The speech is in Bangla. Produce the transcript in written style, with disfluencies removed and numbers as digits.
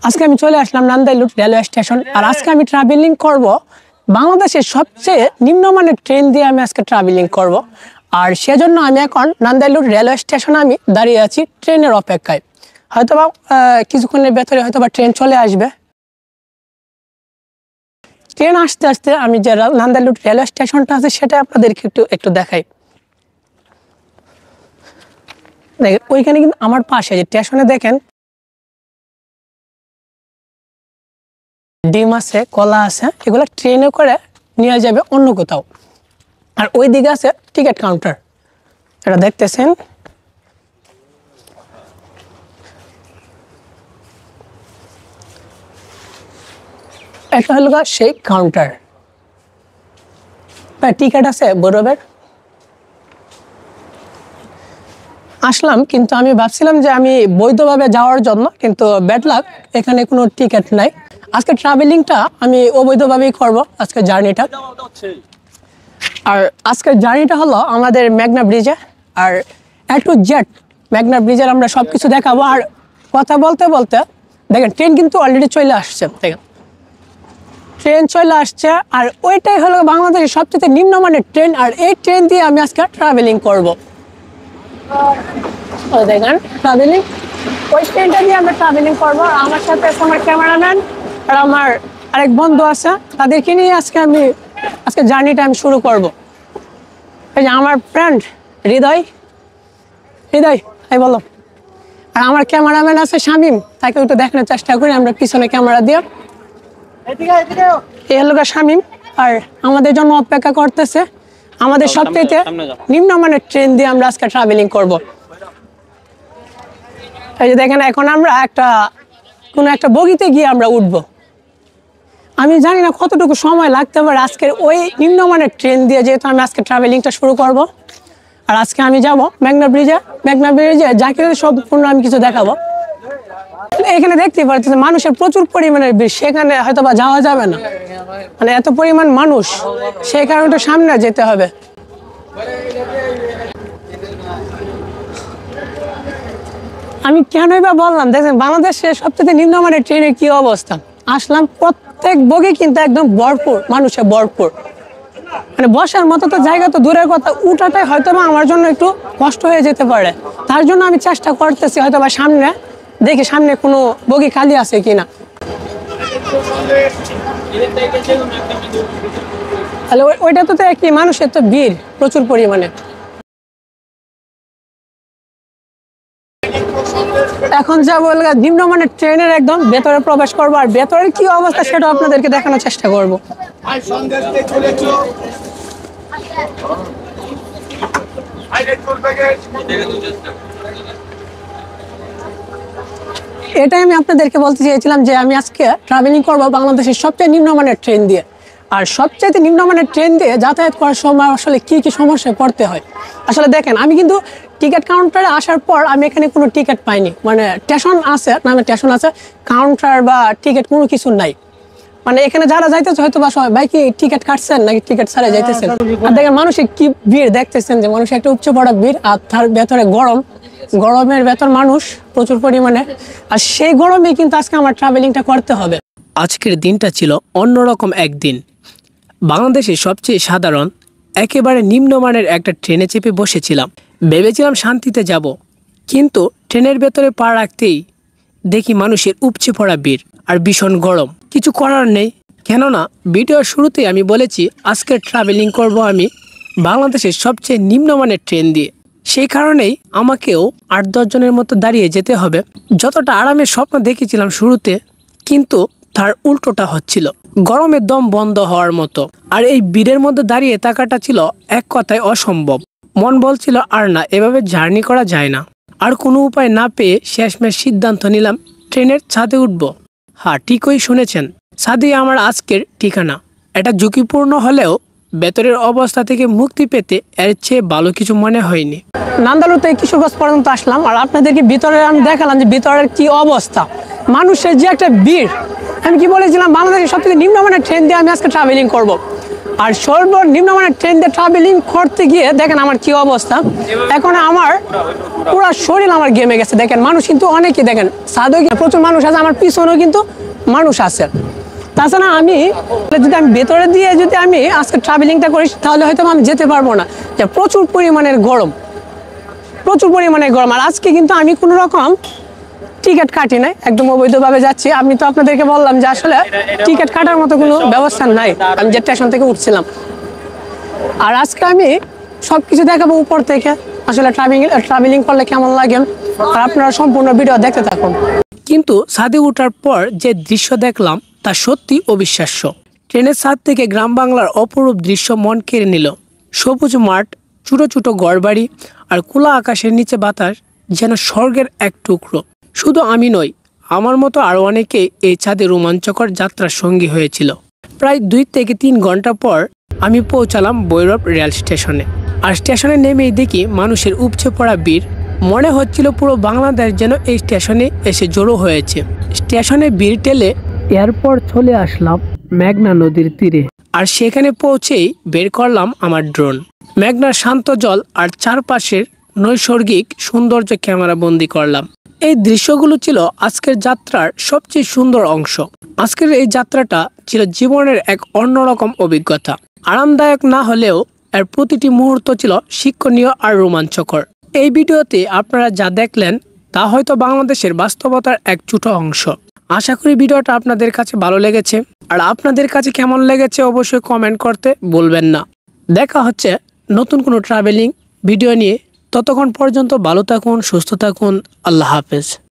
আজকে আমি চলে আসলাম নান্দাইল রেলওয়ে স্টেশন। আর আজকে আমি ট্রাভেলিং করব বাংলাদেশের সবচেয়ে নিম্নমানের ট্রেন দিয়ে আমি আজকে ট্রাভেলিং করব। আর সেজন্য আমি এখন নান্দাইল রেলওয়ে স্টেশনে আমি দাঁড়িয়ে আছি ট্রেনের অপেক্ষায়। হয়তোবা কিছুক্ষণের ভেতরে হয়তোবা ট্রেন চলে আসবে। ট্রেন আসতে আসতে আমি যে নান্দাইল রেলওয়ে স্টেশনটা আছে সেটা আপনাদেরকে একটু দেখাই। ওইখানে কিন্তু আমার পাশে যে স্টেশনে দেখেন ডিম আছে, কলা আছে, এগুলো ট্রেনে করে নিয়ে যাবে অন্য কোথাও। আর ওই দিকে আছে টিকিট কাউন্টার, এটা দেখতেছেন। এটা হলো সেই কাউন্টার, টিকিট আছে বরফের। আসলাম, কিন্তু আমি ভাবছিলাম যে আমি বৈধভাবে যাওয়ার জন্য, কিন্তু ব্যাড লাক, এখানে কোনো টিকিট নাই। আজকে ট্রাভেলিংটা আমি অবৈধভাবেই করব, আজকে জার্নিটা। আর আজকের জার্নিটা হলো আমাদের মেঘনা ব্রিজে। আর A to Z মেঘনা ব্রিজের আমরা সব কিছু দেখাবো। আর কথা বলতে বলতে দেখেন ট্রেন কিন্তু অলরেডি চলে আসছে, দেখেন ট্রেন চলে আসছে। আর ওইটাই হলো বাংলাদেশের সবচেয়ে নিম্নমানের ট্রেন। আর এই ট্রেন দিয়ে আমি আজকে ট্রাভেলিং করব। দেখেন ট্রাভেলিং, ওই ট্রেনটা দিয়ে আমরা ট্রাভেলিং করবো। আর আমার সাথে আছে আমার ক্যামেরাম্যান আর আমার আরেক বন্ধু আছে, তাদেরকে নিয়ে আজকে জার্নিটা আমি শুরু করব। এই যে আমার ফ্রেন্ড হৃদয়, এই বলো। আর আমার ক্যামেরাম্যান আছে শামীম, তাকে একটু দেখানোর চেষ্টা করি আমরা পিছনে ক্যামেরা দিয়ে। এই হলো শামীম, আর আমাদের জন্য অপেক্ষা করতেছে আমাদের সবচেয়ে নিম্নমানের ট্রেন দিয়ে আমরা আজকে ট্রাভেলিং করব। এই যে দেখেন এখন আমরা কোনো একটা বগিতে গিয়ে আমরা উঠবো। আমি জানি না কতটুকু সময় লাগতে পারে আজকের ওই নিম্নমানের ট্রেন দিয়ে, যেহেতু আমি আজকে ট্রাভেলিংটা শুরু করব। আর আজকে আমি যাব মেঘনা ব্রিজে যাকে সম্পূর্ণ আমি কিছু দেখাবো। এখানে দেখতে পাচ্ছি মানুষের প্রচুর পরিমাণের ভিড়, সেখানে হয়তো বা যাওয়া যাবে না, মানে এত পরিমাণ মানুষ, সেই কারণে সামনে যেতে হবে। আমি কেনই বা বললাম, দেখেন বাংলাদেশের সবচেয়ে নিম্নমানের ট্রেনের কি অবস্থা। আসলাম, প্রত্যেক বগি কিন্তু একদম ভরপুর, মানুষে ভরপুর, মানে বসার মতো তো জায়গা তো দূরের কথা, উঠাটাই হয়তো বা আমার জন্য একটু কষ্ট হয়ে যেতে পারে। তার জন্য আমি চেষ্টা করতেছি হয়তো বা সামনে কোনো বগি খালি আছে কিনা। তাহলে ওইটা তো একটি মানুষের তো ভিড় প্রচুর পরিমাণে। এখন যাবো নিম্নমানের ট্রেনের একদম ভেতরে প্রবেশ করবো। আর ভেতরের কি অবস্থা সেটা আপনাদেরকে দেখানোর চেষ্টা করবো। এটাই আমি আপনাদেরকে বলতে চেয়েছিলাম যে আমি আজকে ট্রাভেলিং করবো বাংলাদেশের সবচেয়ে নিম্নমানের ট্রেন দিয়ে। আর সবচেয়ে নিম্নমানের ট্রেন দিয়ে যাতায়াত করার সময় আসলে কি সমস্যায় পড়তে হয়। আসলে দেখেন, আমি কিন্তু টিকিট কাউন্টারে আসার পর আমি এখানে কোনো টিকিট পাইনি, মানে স্টেশন আছে, কাউন্টার বা টিকিট কোনো কিছু নাই। মানে এখানে যারা যাইতেছে হয়তো বা সবাই ভাই কি টিকিট কাটছেন নাকি টিকিট ছাড়া যাইতেছেন। আর দেখেন মানুষের কি ভিড় দেখতেছেন, যে মানুষের একটা উচ্চ পড়া ভিড়। আর তার ভেতরে গরমের ভেতর মানুষ প্রচুর পরিমাণে। আর সেই গরমে কিন্তু আজকে আমার ট্রাভেলিংটা করতে হবে। আজকের দিনটা ছিল অন্যরকম একদিন। বাংলাদেশের সবচেয়ে সাধারণ একেবারে নিম্নমানের একটা ট্রেনে চেপে বসেছিলাম, ভেবেছিলাম শান্তিতে যাব, কিন্তু ট্রেনের ভেতরে পা রাখতেই দেখি মানুষের উপচে পড়া ভিড় আর ভীষণ গরম। কিছু করার নেই, কেননা ভিডিওর শুরুতেই আমি বলেছি আজকে ট্রাভেলিং করব আমি বাংলাদেশের সবচেয়ে নিম্নমানের ট্রেন দিয়ে। সেই কারণেই আমাকেও 8-10 জনের মতো দাঁড়িয়ে যেতে হবে। যতটা আরামের স্বপ্ন দেখেছিলাম শুরুতে, কিন্তু তার উল্টোটা হচ্ছিল, গরমের দম বন্ধ হওয়ার মতো। আর এই ভিড়ের মধ্যে দাঁড়িয়ে থাকাটা ছিল এক কথায় অসম্ভব। মন বলছিল আর না, এভাবে জার্নি করা যায় না। আর কোনো উপায় না পেয়ে শেষমেশ সিদ্ধান্ত নিলাম ট্রেনের ছাদে উঠব। হ্যাঁ, ঠিকই শুনেছেন, ছাদে আমার আজকের ঠিকানা। এটা ঝুঁকিপূর্ণ হলেও ভেতরের অবস্থা থেকে মুক্তি পেতে এর চেয়ে ভালো কিছু মনে হয়নি। নান্দাইল থেকে কিশোরগঞ্জ পর্যন্ত আসলাম। আর আপনাদেরকে ভিতরে আমি দেখালাম যে ভিতরের কি অবস্থা, মানুষের যে একটা ভিড়। আমি কি বলেছিলাম বাংলাদেশের সবথেকে নিম্নমানের ট্রেন দিয়ে আমি আজকে ট্রাভেলিং করব। আর সর্বনিম্ন মানের ট্রেন দিয়ে ট্রাভেলিং করতে গিয়ে দেখেন আমার কি অবস্থা। এখন আমার পুরো শরীর আমার ঘেমে গেছে। দেখেন মানুষ কিন্তু অনেকেই দেখেন সাদে প্রচুর মানুষ আছে, আমার পিছনেও কিন্তু মানুষ আছে। তাছাড়া আমি যদি আমি ভেতরে দিয়ে যদি আমি আজকে ট্রাভেলিংটা করি তাহলে হয়তো আমি যেতে পারবো না, যে প্রচুর পরিমাণের গরম, প্রচুর পরিমাণে গরম। আর আজকে কিন্তু আমি কোনো রকম টিকিট কাটি নাই, একদম অবৈধভাবে যাচ্ছি। আমি তো আপনাদেরকে বললাম যে আসলে টিকিট কাটার মতো কোনো ব্যবস্থা নাই, আমি যে স্টেশন থেকে উঠছিলাম। আর আজকে আমি সব কিছু দেখাবো উপর থেকে, আসলে ট্রাভেলিং করলে কেমন লাগে। আর আপনারা সম্পূর্ণ ভিডিও দেখতে থাকুন। কিন্তু ছাদে ওঠার পর যে দৃশ্য দেখলাম তা সত্যি অবিশ্বাস্য। ট্রেনের ছাদ থেকে গ্রাম বাংলার অপরূপ দৃশ্য মন কেড়ে নিল। সবুজ মাঠ, ছোট ছোট ঘরবাড়ি আর খোলা আকাশের নিচে বাতাস যেন স্বর্গের এক টুকরো। শুধু আমি নই, আমার মতো আরো অনেকে এই ছাদে রোমাঞ্চকর যাত্রার সঙ্গী হয়েছিল। প্রায় 2 থেকে 3 ঘন্টা পর আমি পৌঁছালাম ভৈরব রেল স্টেশনে। আর স্টেশনে নেমেই দেখি মানুষের উপচে পড়া ভিড়। মনে হচ্ছিল পুরো বাংলাদেশ যেন এই স্টেশনে এসে জড়ো হয়েছে। স্টেশনে ভিড় ঠেলে এরপর চলে আসলাম মেঘনা নদীর তীরে। আর সেখানে পৌঁছেই বের করলাম আমার ড্রোন। মেঘনার শান্ত জল আর চারপাশের নৈসর্গিক সৌন্দর্য ক্যামেরা বন্দি করলাম। এই দৃশ্যগুলো ছিল আজকের যাত্রার সবচেয়ে সুন্দর অংশ। আজকের এই যাত্রাটা ছিল জীবনের এক অন্যরকম অভিজ্ঞতা। আরামদায়ক না হলেও এর প্রতিটি মুহূর্ত ছিল শিক্ষণীয় আর রোমাঞ্চকর। এই ভিডিওতে আপনারা যা দেখলেন তা হয়তো বাংলাদেশের বাস্তবতার এক ছোট অংশ। আশা করি ভিডিওটা আপনাদের কাছে ভালো লেগেছে। আর আপনাদের কাছে কেমন লেগেছে অবশ্যই কমেন্ট করতে ভুলবেন না। দেখা হচ্ছে নতুন কোনো ট্রাভেলিং ভিডিও নিয়ে। ততক্ষণ পর্যন্ত ভালো থাকুন, সুস্থ থাকুন। আল্লাহ হাফেজ।